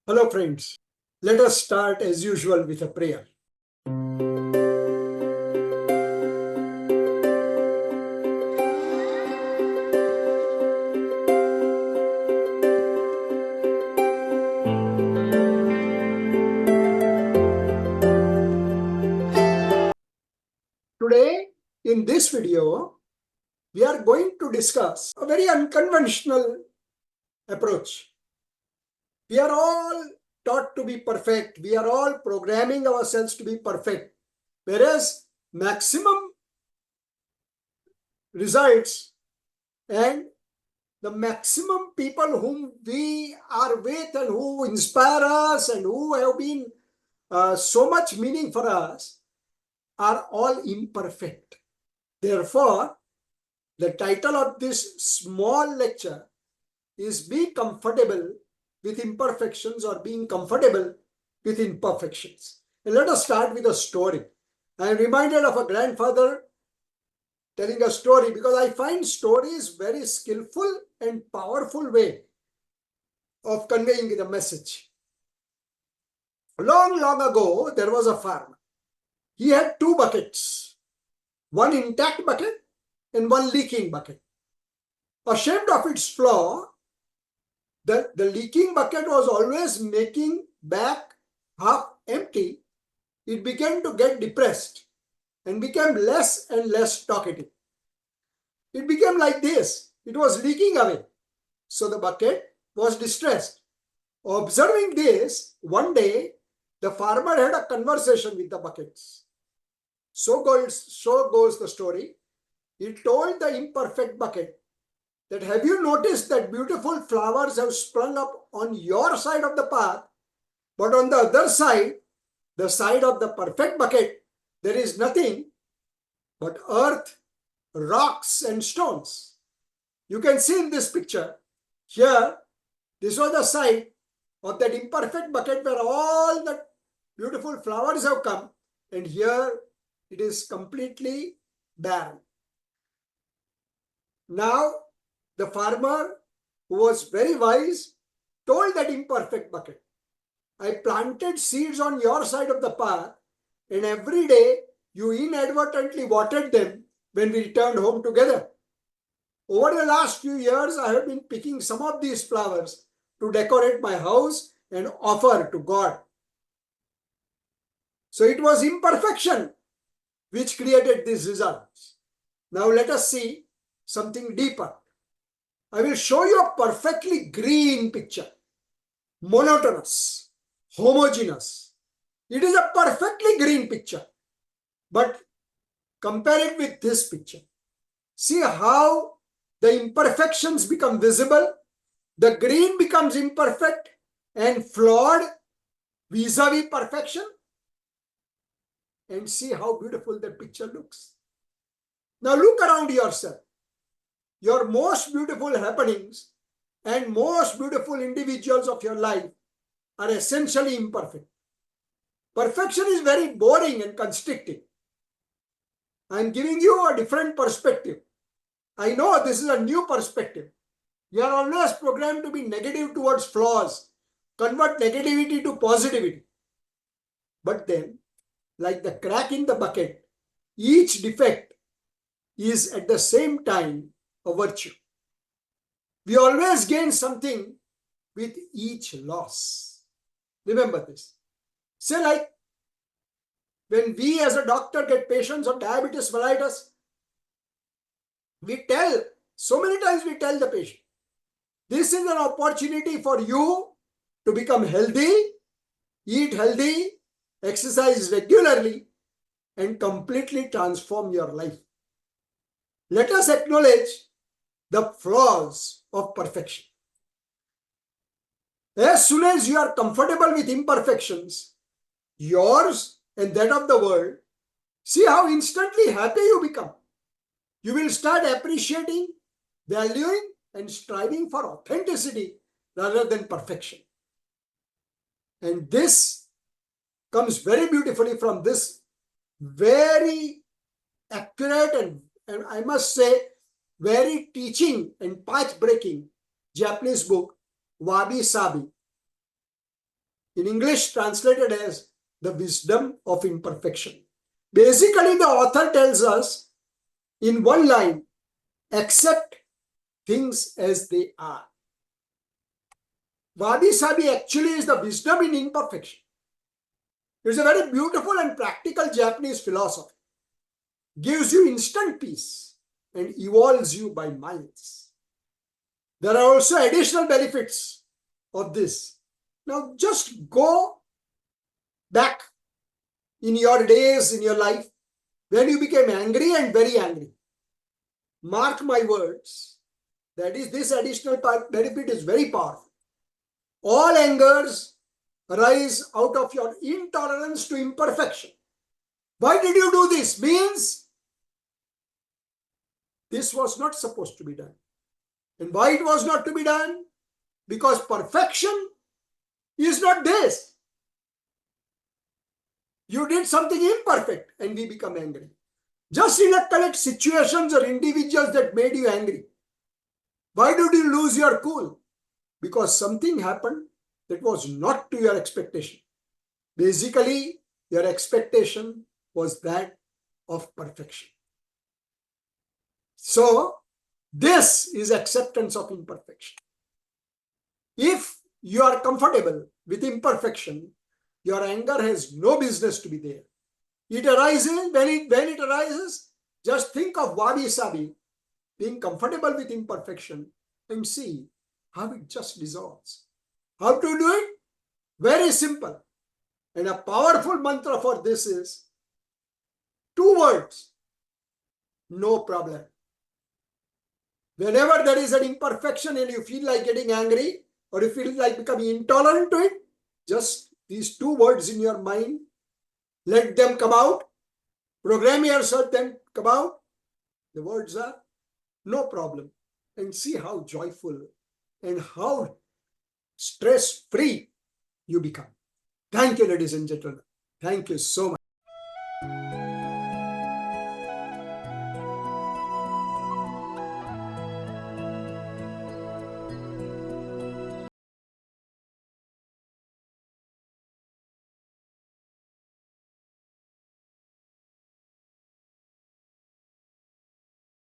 Hello, friends. Let us start as usual with a prayer. Today, in this video, we are going to discuss a very unconventional approach. We are all taught to be perfect. We are all programming ourselves to be perfect. Whereas maximum results and the maximum people whom we are with and who inspire us and who have been so much meaning for us are all imperfect. Therefore, the title of this small lecture is Be Comfortable with Imperfections or Being Comfortable with Imperfections. And let us start with a story. I am reminded of a grandfather telling a story because I find stories very skillful and powerful way of conveying the message. Long, long ago, there was a farmer. He had two buckets, one intact bucket and one leaking bucket. Ashamed of its flaw, the leaking bucket was always making back half empty. It began to get depressed and became less and less talkative. It became like this. It was leaking away. So the bucket was distressed. Observing this, one day, the farmer had a conversation with the buckets. So goes the story. He told the imperfect bucket that, have you noticed that beautiful flowers have sprung up on your side of the path, but on the other side, the side of the perfect bucket, there is nothing but earth, rocks and stones. You can see in this picture, here, this was the side of that imperfect bucket where all the beautiful flowers have come, and here it is completely barren. Now, the farmer, who was very wise, told that imperfect bucket, I planted seeds on your side of the path, and every day you inadvertently watered them when we returned home together. Over the last few years, I have been picking some of these flowers to decorate my house and offer to God. So it was imperfection which created these results. Now let us see something deeper. I will show you a perfectly green picture, monotonous, homogeneous. It is a perfectly green picture, but compare it with this picture. See how the imperfections become visible, the green becomes imperfect and flawed vis-a-vis perfection, and see how beautiful that picture looks. Now look around yourself. Your most beautiful happenings and most beautiful individuals of your life are essentially imperfect. Perfection is very boring and constricting. I am giving you a different perspective. I know this is a new perspective. You are always programmed to be negative towards flaws, convert negativity to positivity. But then, like the crack in the bucket, each defect is at the same time a virtue. We always gain something with each loss. Remember this. Say like when we as a doctor get patients of diabetes mellitus, so many times we tell the patient, this is an opportunity for you to become healthy, eat healthy, exercise regularly, and completely transform your life. Let us acknowledge the flaws of perfection. As soon as you are comfortable with imperfections, yours and that of the world, see how instantly happy you become. You will start appreciating, valuing, and striving for authenticity rather than perfection. And this comes very beautifully from this very accurate and I must say, very teaching and path-breaking Japanese book, Wabi Sabi. in English translated as the wisdom of imperfection. Basically, the author tells us in one line, accept things as they are. Wabi Sabi actually is the wisdom in imperfection. It's a very beautiful and practical Japanese philosophy. Gives you instant peace and evolves you by miles. There are also additional benefits of this. Now just go back in your days, in your life, when you became angry and very angry. Mark my words, that is, this additional benefit is very powerful. All angers arise out of your intolerance to imperfection. Why did you do this? Means this was not supposed to be done. And why it was not to be done? Because perfection is not this. You did something imperfect and we become angry. Just recollect situations or individuals that made you angry. Why did you lose your cool? Because something happened that was not to your expectation. Basically, your expectation was that of perfection. So, this is acceptance of imperfection. If you are comfortable with imperfection, your anger has no business to be there. It arises, when it arises, just think of Wabi Sabi, being comfortable with imperfection, and see how it just dissolves. How to do it? Very simple. And a powerful mantra for this is 2 words. No problem. Whenever there is an imperfection and you feel like getting angry or you feel like becoming intolerant to it, just these 2 words in your mind, let them come out. Program yourself, then come out. The words are no problem. And see how joyful and how stress-free you become. Thank you, ladies and gentlemen. Thank you so much.